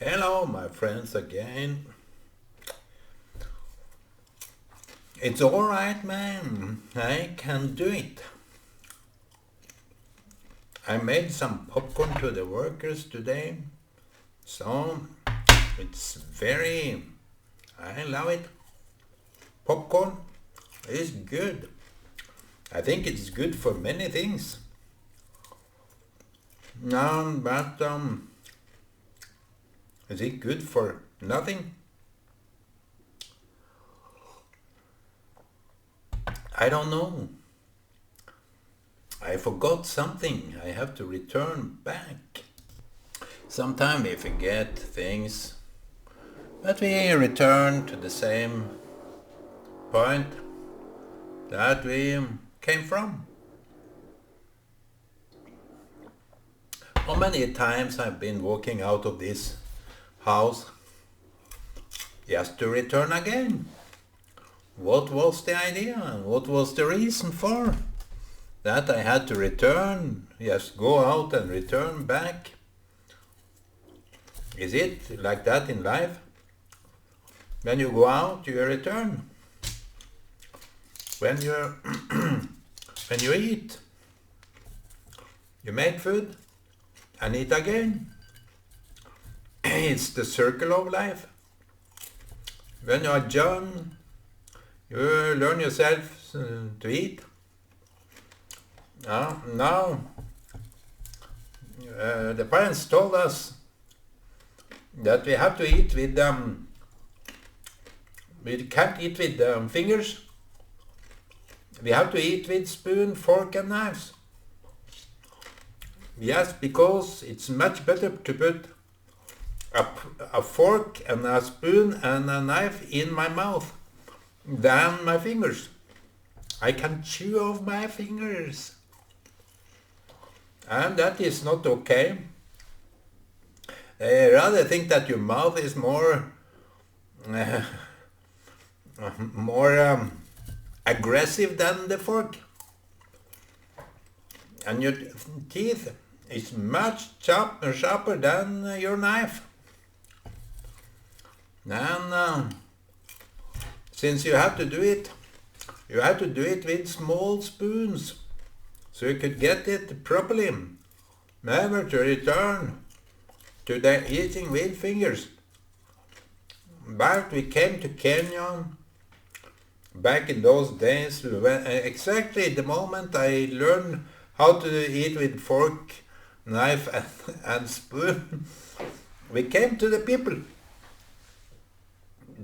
Hello, my friends, again. It's alright, man. I can do it. I made some popcorn to the workers today, so it's I love it. Popcorn is good. I think it's good for many things. But is it good for nothing? I don't know. I forgot something. I have to return back. Sometimes we forget things, but we return to the same point that we came from. How many times I've been walking out of this house just to return again? What was the idea? What was the reason for that I had to return? Just go out and return back. Is it like that in life? When you go out, you return. When you when you eat, you make food and eat again. It's the circle of life. When you are young, you learn yourself to eat. Now, the parents told us that we have to eat with we can't eat with fingers. We have to eat with spoon, fork and knives. Yes, because it's much better to put a fork and a spoon and a knife in my mouth than my fingers. I can chew off my fingers. And that is not okay. I rather think that your mouth is more aggressive than the fork. And your teeth is much sharper than your knife. And since you have to do it with small spoons, so you could get it properly. Never to return to the eating with fingers. But we came to Kenya back in those days, when, exactly the moment I learned how to eat with fork, knife and spoon, we came to the people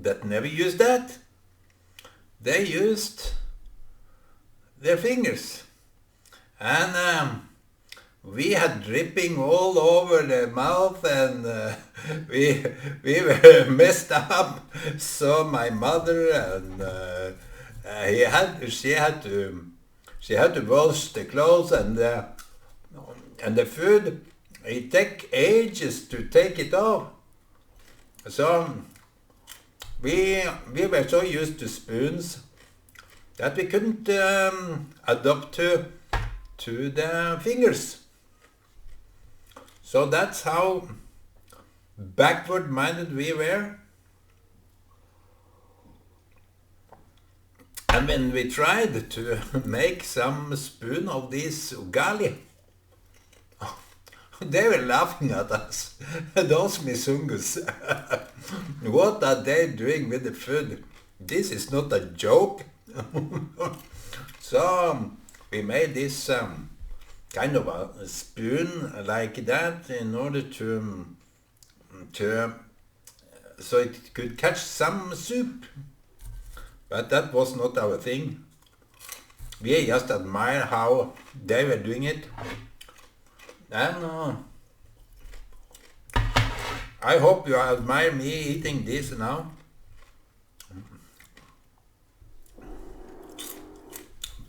that never used that. They used their fingers. And we had dripping all over the mouth, and we were messed up. So my mother and she had to wash the clothes and the food. It take ages to take it off. So we were so used to spoons that we couldn't adapt to the fingers. So that's how backward minded we were. And when we tried to make some spoon of this ugali, they were laughing at us. Those Misungus. What are they doing with the food? This is not a joke. So we made this kind of a spoon like that in order to so it could catch some soup. But that was not our thing. We just admire how they were doing it. And I hope you admire me eating this now.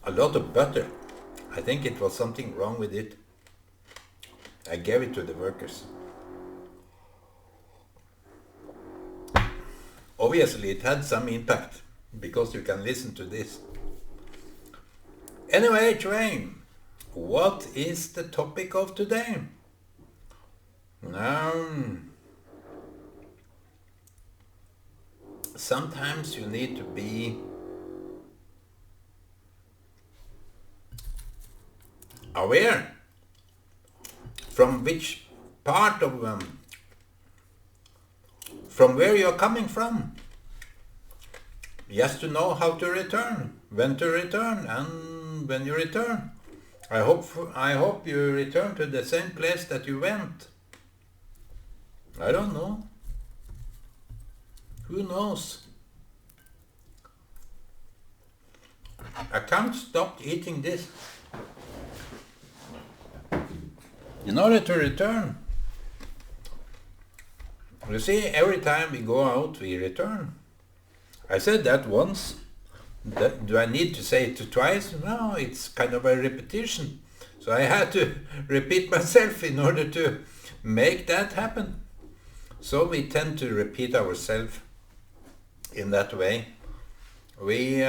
A lot of butter. I think it was something wrong with it. I gave it to the workers. Obviously it had some impact, because you can listen to this. Anyway, Train, what is the topic of today? sometimes you need to be aware from which part of from where you're coming from. Just to know how to return, when to return, and when you return. I hope you return to the same place that you went. I don't know. Who knows? I can't stop eating this. In order to return. You see, every time we go out, we return. I said that once. Do I need to say it twice? No, it's kind of a repetition. So I had to repeat myself in order to make that happen. So we tend to repeat ourselves in that way. We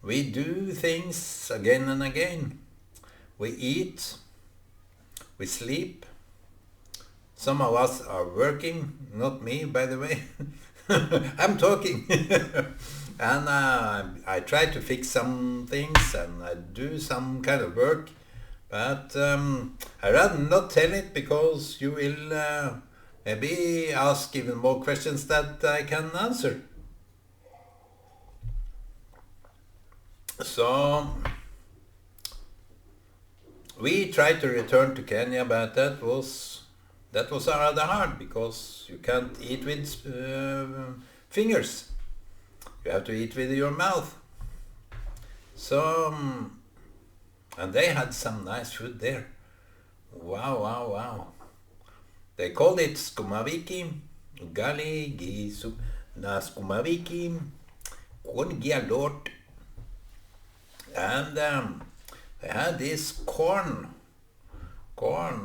do things again and again. We eat, we sleep. Some of us are working, not me, by the way. I'm talking. And I try to fix some things and I do some kind of work. But I'd rather not tell it because you will maybe ask even more questions that I can answer. So we tried to return to Kenya, but that was rather hard because you can't eat with fingers. You have to eat with your mouth. So, and they had some nice food there. Wow, wow, wow. They called it skumaviki, ugali, gisu, na skumaviki, con gialort. And they had this corn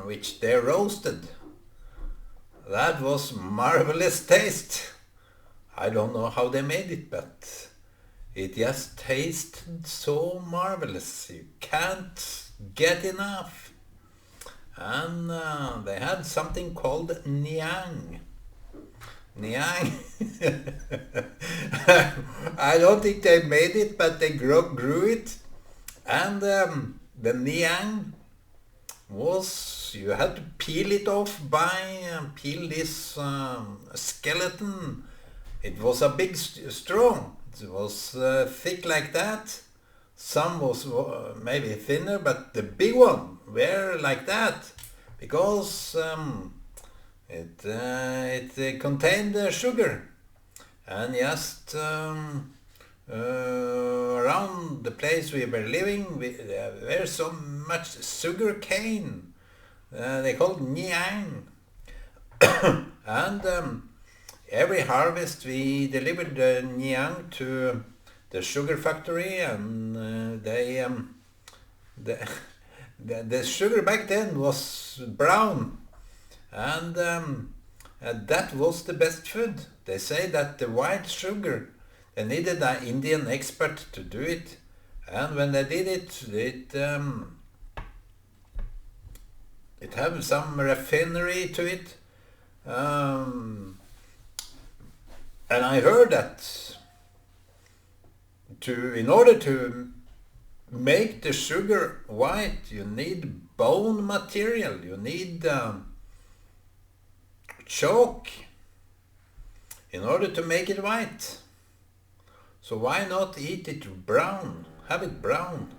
which they roasted. That was marvelous taste. I don't know how they made it, but it just tasted so marvelous. You can't get enough. And they had something called nyang. Nyang. I don't think they made it, but they grew it. And the nyang was, you had to peel it off peel this skeleton. It was a big straw. It was thick like that. Some was maybe thinner, but the big one were like that because it contained sugar. And just around the place we were living, there were so much sugar cane. They called nyang. And every harvest we delivered the nyang to the sugar factory, and the sugar back then was brown, and that was the best food. They say that the white sugar, they needed an Indian expert to do it, and when they did it had some refinery to it. And I heard that in order to make the sugar white, you need bone material, you need chalk in order to make it white. So why not eat it brown, have it brown?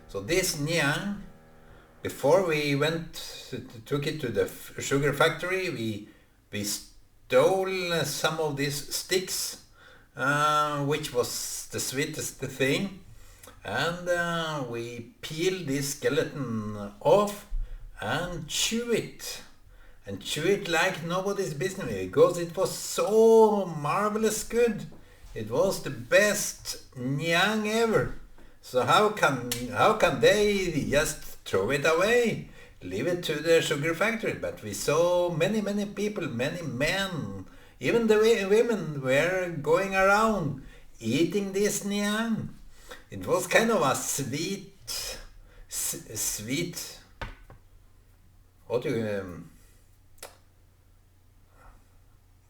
So this nyang, before we took it to the sugar factory, we stole some of these sticks, which was the sweetest thing, and we peeled this skeleton off and chew it like nobody's business, because it was so marvelous good. It was the best nyang ever. So how can they just throw it away? Leave it to the sugar factory. But we saw many people, many men, even the women were going around eating this nyang. It was kind of a sweet,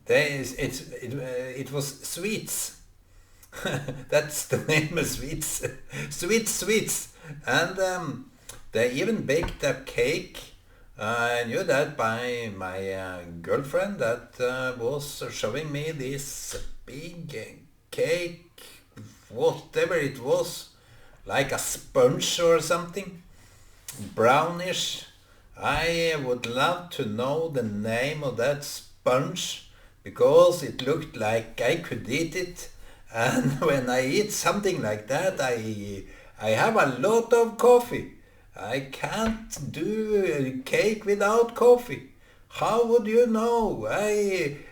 it was sweets. That's the name of sweets. Sweets. And they even baked a cake. I knew that by my girlfriend that was showing me this big cake, whatever it was, like a sponge or something, brownish. I would love to know the name of that sponge because it looked like I could eat it. And when I eat something like that, I have a lot of coffee. I can't do cake without coffee. How would you know?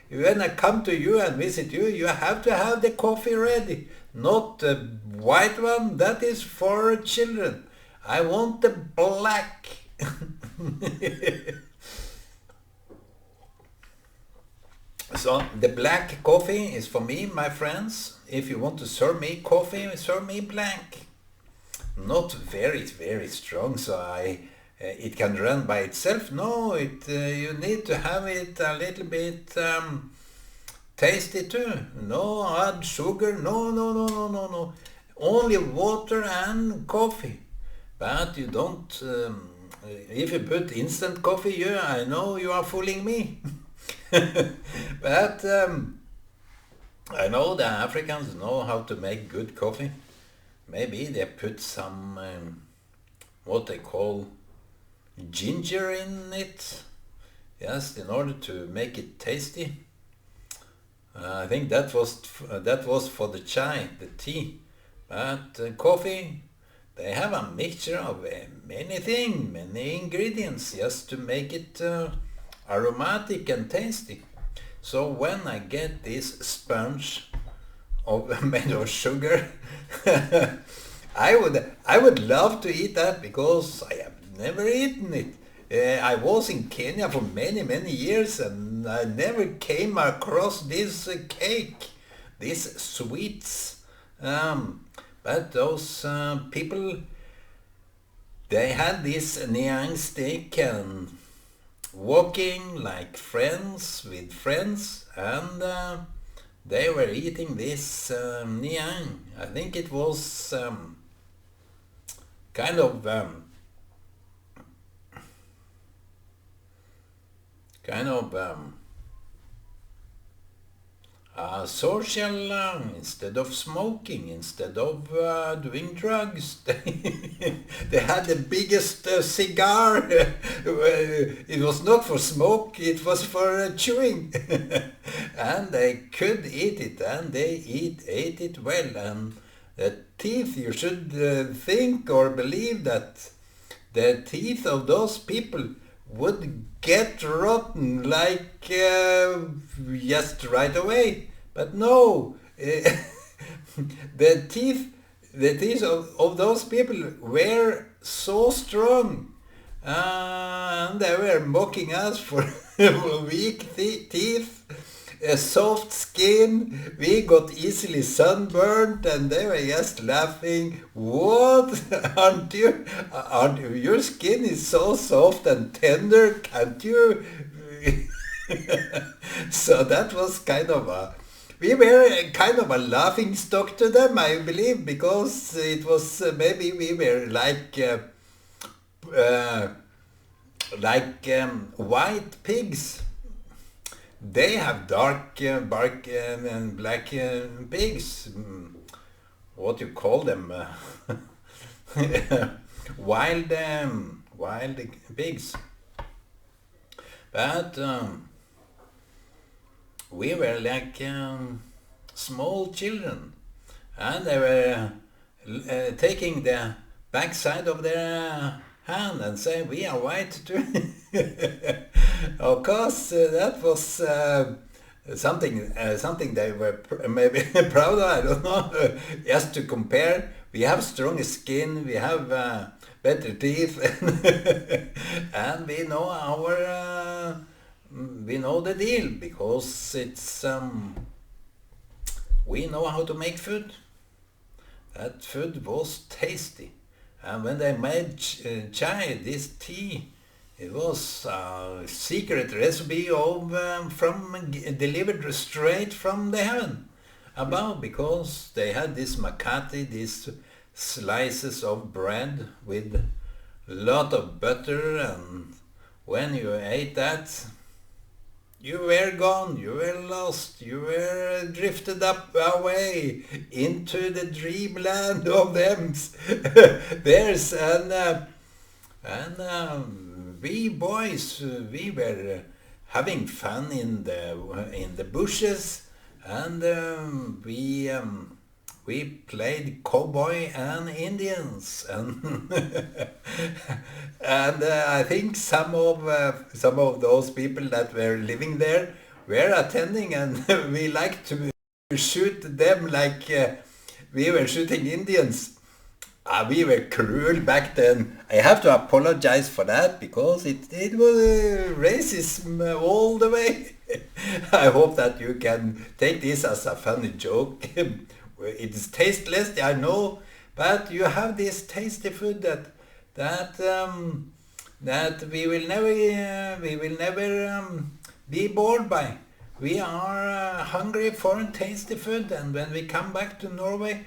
When I come to you and visit you, you have to have the coffee ready. Not the white one, that is for children. I want the black. So the black coffee is for me, my friends. If you want to serve me coffee, serve me black. Not very strong, so it can run by itself. No, you need to have it a little bit tasty too. No add sugar. No. Only water and coffee. But you don't. If you put instant coffee, I know you are fooling me. But I know the Africans know how to make good coffee. Maybe they put some what they call ginger in it. Yes, in order to make it tasty. I think that was for the chai, the tea. But coffee, they have a mixture of many things, many ingredients, just to make it aromatic and tasty. So when I get this sponge made of sugar, I would love to eat that because I have never eaten it. I was in Kenya for many years and I never came across this cake, these sweets. But those people, they had this Niang stick and walking like friends with friends, and they were eating this Niang. I think it was kind of social, instead of smoking, instead of doing drugs. They had the biggest cigar. It was not for smoke, it was for chewing. And they could eat it, and they ate it well. And the teeth, you should think or believe that the teeth of those people would get rotten like just right away. But no, the teeth of those people were so strong, and they were mocking us for weak teeth, soft skin. We got easily sunburned, and they were just laughing. What? Aren't you? Your skin is so soft and tender, can't you? So that was we were kind of a laughing stock to them, I believe, because it was maybe we were like white pigs. They have dark bark and black pigs. What you call them? Wild pigs. But we were like small children, and they were taking the backside of their hand and saying, "We are white too." Of course, that was something they were maybe proud of. I don't know. Just to compare, we have stronger skin, we have better teeth, and we know we know the deal because it's we know how to make food. That food was tasty, and when they made chai, this tea, It was a secret recipe of delivered straight from the heaven above, because they had this makati, these slices of bread with lot of butter, and when you ate that, you were gone, you were lost, you were drifted up away into the dreamland of them. There's we boys, we were having fun in the bushes, and we played cowboy and Indians, and and I think some of those people that were living there were attending, and we liked to shoot them like we were shooting Indians. We were cruel back then. I have to apologize for that, because it was racism all the way. I hope that you can take this as a funny joke. It's tasteless, I know, but you have this tasty food that we will never be bored by. We are hungry for tasty food, and when we come back to Norway,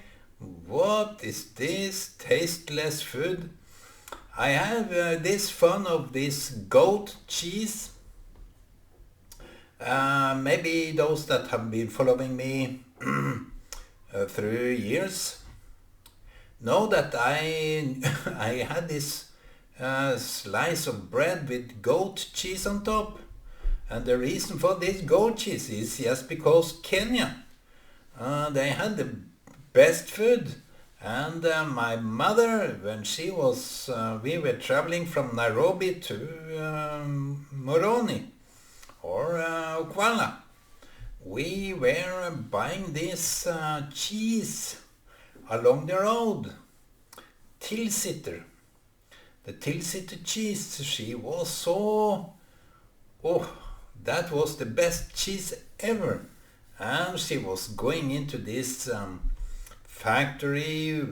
what is this tasteless food? I have this fun of this goat cheese. Maybe those that have been following me through years know that I had this slice of bread with goat cheese on top. And the reason for this goat cheese is just because Kenya, they had the best food. And my mother, when she was, we were traveling from Nairobi to Moroni or Kuala, we were buying this cheese along the road, Tilsiter. The Tilsiter cheese, she was so, oh, that was the best cheese ever. And she was going into this factory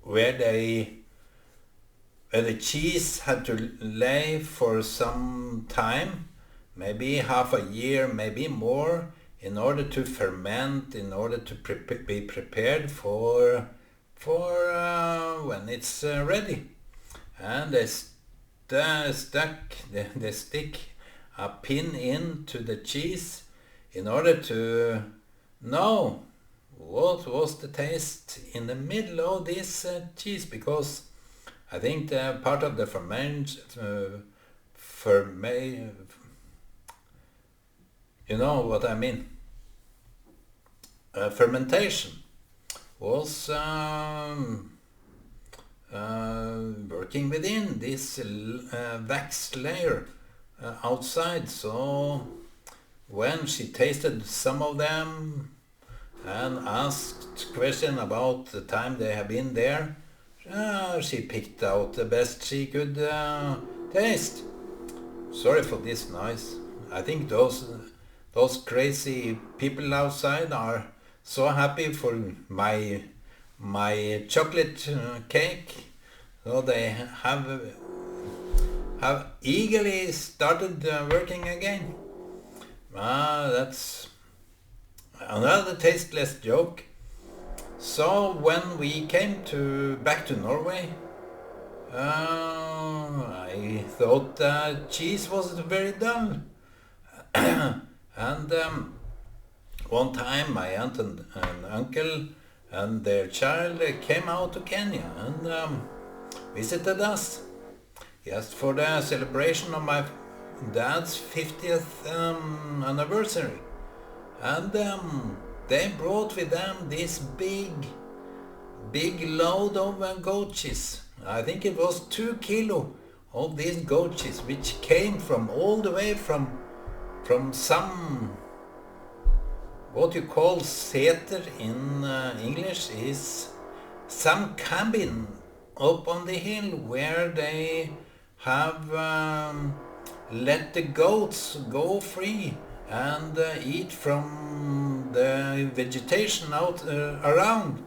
where the cheese had to lay for some time, maybe half a year, maybe more, in order to ferment, in order to be prepared for when it's ready. And they stick a pin into the cheese in order to know what was the taste in the middle of this cheese, because I think the part of the you know what I mean, fermentation was working within this wax layer outside. So when she tasted some of them and asked question about the time they have been there, she picked out the best she could taste. Sorry for this noise. I think those crazy people outside are so happy for my chocolate cake, so they have eagerly started working again. That's another tasteless joke. So when we came back to Norway, I thought cheese was very dull. And one time my aunt and uncle and their child came out to Kenya and visited us, just for the celebration of my dad's 50th anniversary. And they brought with them this big load of goat cheese. I think it was 2 kilo of this goat cheese, which came from all the way from some, what you call seter in English, is some cabin up on the hill where they have let the goats go free and eat from the vegetation out around.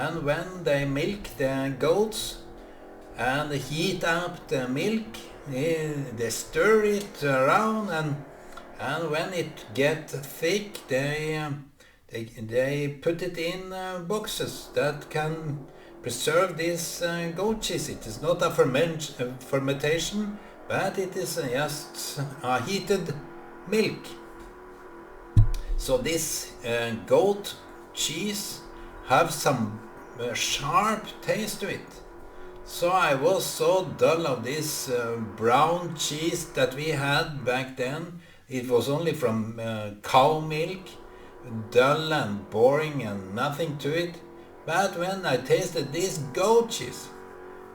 and when they milk the goats and heat up the milk, they stir it around, and when it gets thick, they put it in boxes that can preserve this goat cheese. It is not a fermentation, but it is just a heated milk. So this goat cheese have some sharp taste to it. So I was so dull of this brown cheese that we had back then. It was only from cow milk, dull and boring and nothing to it. But when I tasted this goat cheese,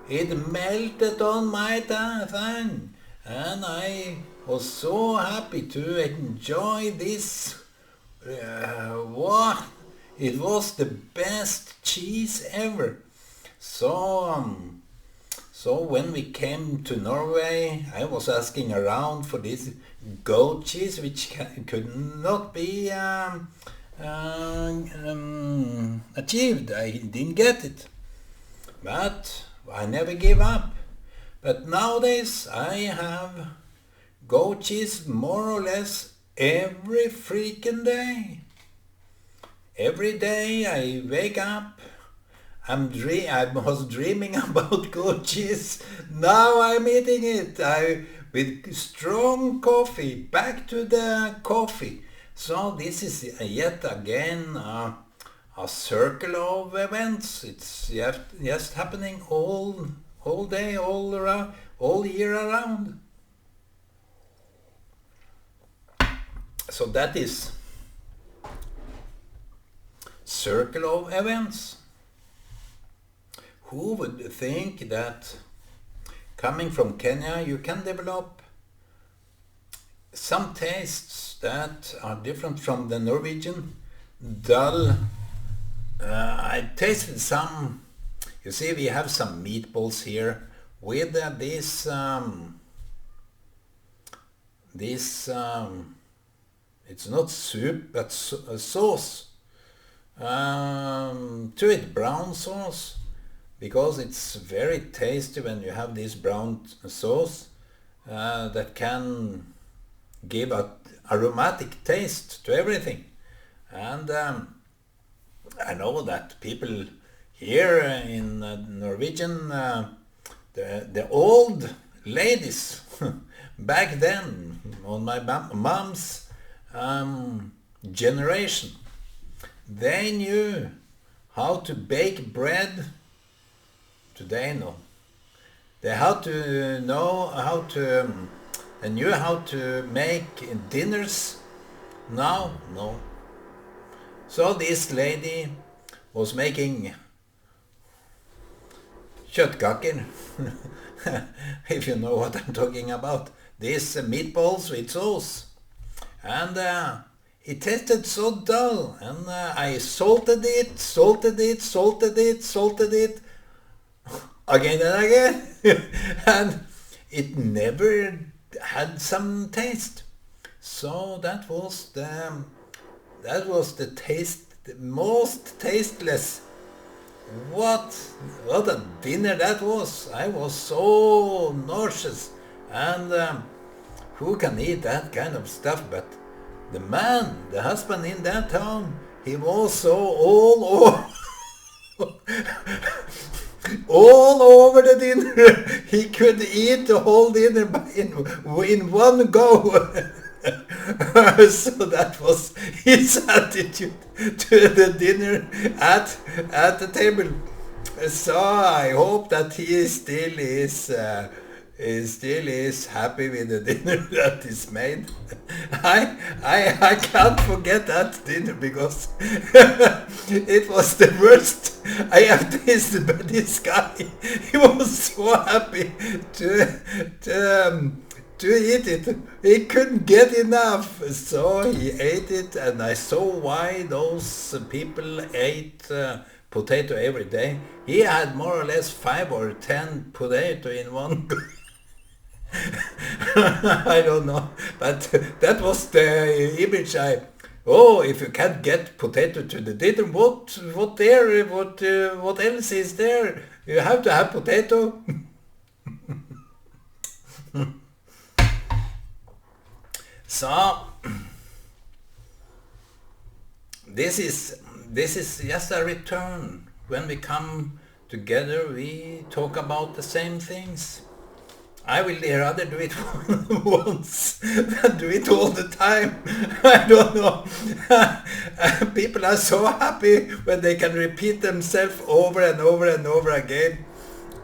it melted on my tongue, and I was so happy to enjoy this. What? It was the best cheese ever. So when we came to Norway, I was asking around for this goat cheese, which could not be achieved. I didn't get it, but I never gave up. But nowadays I have goat cheese more or less every freaking day. Every day I wake up, I was dreaming about goat cheese. Now I'm eating it. With strong coffee, back to the coffee. So this is yet again a circle of events. It's just happening all day, all around, all year around. So that is circle of events. Who would think that coming from Kenya you can develop some tastes that are different from the Norwegian, dull. I tasted some, you see we have some meatballs here with this it's not soup but sauce to it, brown sauce, because it's very tasty when you have this brown sauce that can give an aromatic taste to everything. And I know that people here in Norwegian, the old ladies back then, on my mom's generation, they knew how to bake bread. Today, no. They knew how to make dinners. Now, no. So this lady was making kjøttkaker, if you know what I'm talking about. These meatballs with sauce. And it tasted so dull. And I salted it, again and again. And it never had some taste. So that was the taste, the most tasteless. What a dinner that was. I was so nauseous. And who can eat that kind of stuff? But the man, the husband in that town, he was so all over all over the dinner. He could eat the whole dinner in one go. So that was his attitude to the dinner at the table. So I hope that he still is happy with the dinner that is made. I can't forget that dinner because it was the worst I have tasted. But this guy, he was so happy to eat it. He couldn't get enough, so he ate it, and I saw why those people ate potato every day. He had more or less 5 or 10 potato in one go. I don't know, but that was the image I Oh, if you can't get potato to the dinner, what else is there? You have to have potato. So this is just a return. When we come together, we talk about the same things. I will rather do it once than do it all the time. I don't know. People are so happy when they can repeat themselves over and over and over again.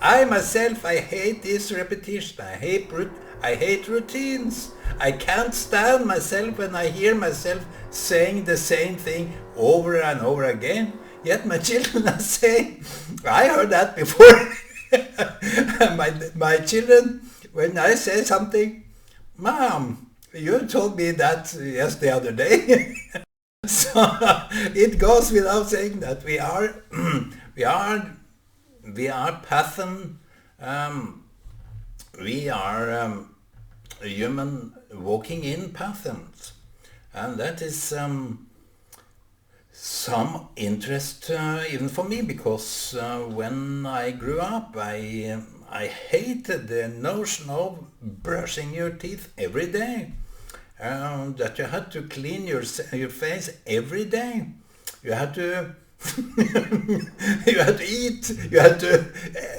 I myself, I hate this repetition. I hate routines. I can't stand myself when I hear myself saying the same thing over and over again. Yet my children are saying, I heard that before. my children, when I say something, Mom, you told me that just the other day. So it goes without saying that we are pattern. We are a human walking in patterns, and that is some interest even for me, because when I grew up, I hated the notion of brushing your teeth every day. That you had to clean your face every day. You had to you had to eat. You had to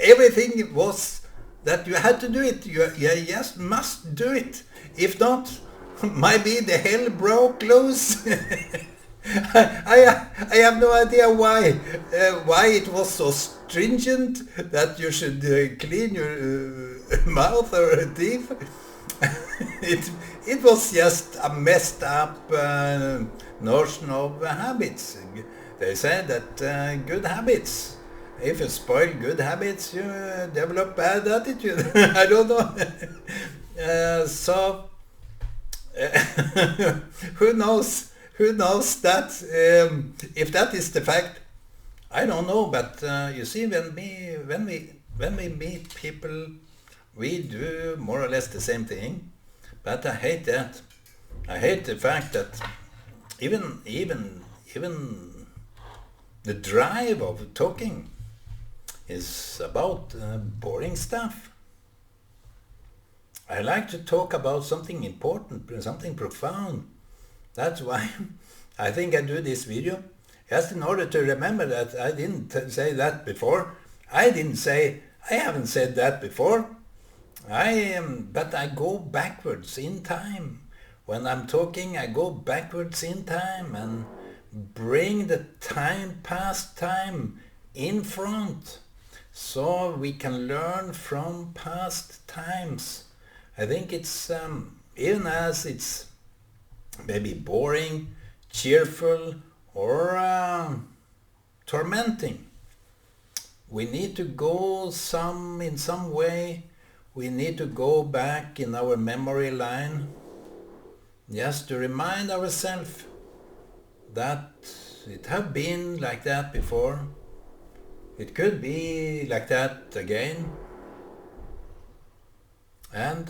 everything was that you had to do it. You just must do it. If not, maybe the hell broke loose. I have no idea why it was so stringent that you should clean your mouth or teeth. It was just a messed up notion of habits. They said that good habits, if you spoil good habits, you develop bad attitude. I don't know. So who knows? Who knows that? If that is the fact, I don't know. But you see, when we meet people, we do more or less the same thing. But I hate that. I hate the fact that even the drive of talking is about boring stuff. I like to talk about something important, something profound. That's why I think I do this video, just in order to remember that I didn't say that before. I haven't said that before. But I go backwards in time. When I'm talking, I go backwards in time and bring the past time in front, so we can learn from past times. I think it's, even as it's maybe boring, cheerful, or tormenting, we need to go in some way. We need to go back in our memory line, just to remind ourselves that it have been like that before. It could be like that again. And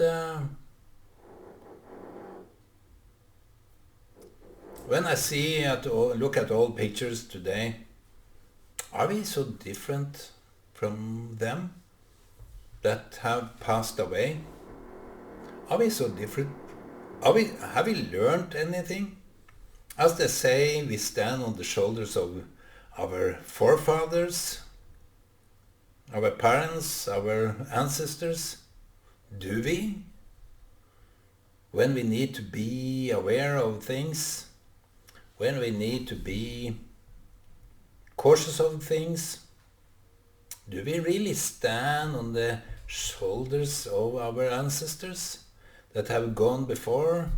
when I look at old pictures today, are we so different from them that have passed away? Are we so different? Have we learned anything? As they say, we stand on the shoulders of our forefathers, our parents, our ancestors. Do we? When we need to be aware of things, when we need to be cautious of things, do we really stand on the shoulders of our ancestors that have gone before?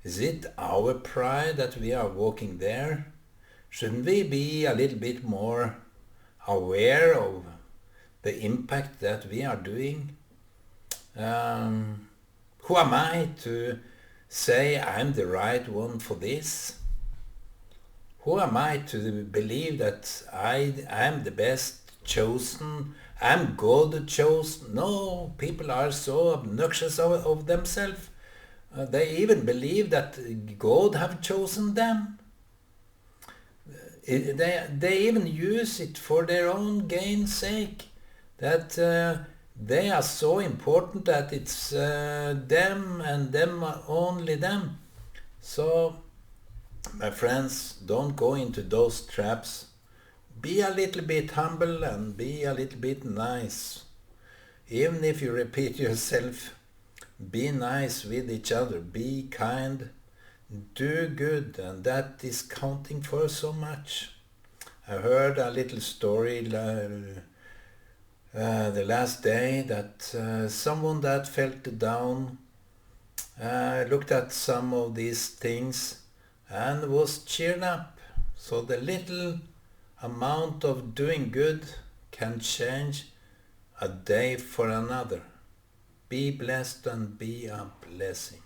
Is it our pride that we are walking there? Shouldn't we be a little bit more aware of the impact that we are doing? Who am I to say I'm the right one for this? Who am I to believe that I'm the best chosen? I'm God chosen? No, people are so obnoxious of themselves. They even believe that God have chosen them. They even use it for their own gain's sake. That they are so important that it's them and them only them. So, my friends, don't go into those traps. Be a little bit humble and be a little bit nice. Even if you repeat yourself, be nice with each other, be kind, do good, and that is counting for so much. I heard a little story the last day that someone that felt down looked at some of these things and was cheered up. So the little amount of doing good can change a day for another. Be blessed and be a blessing.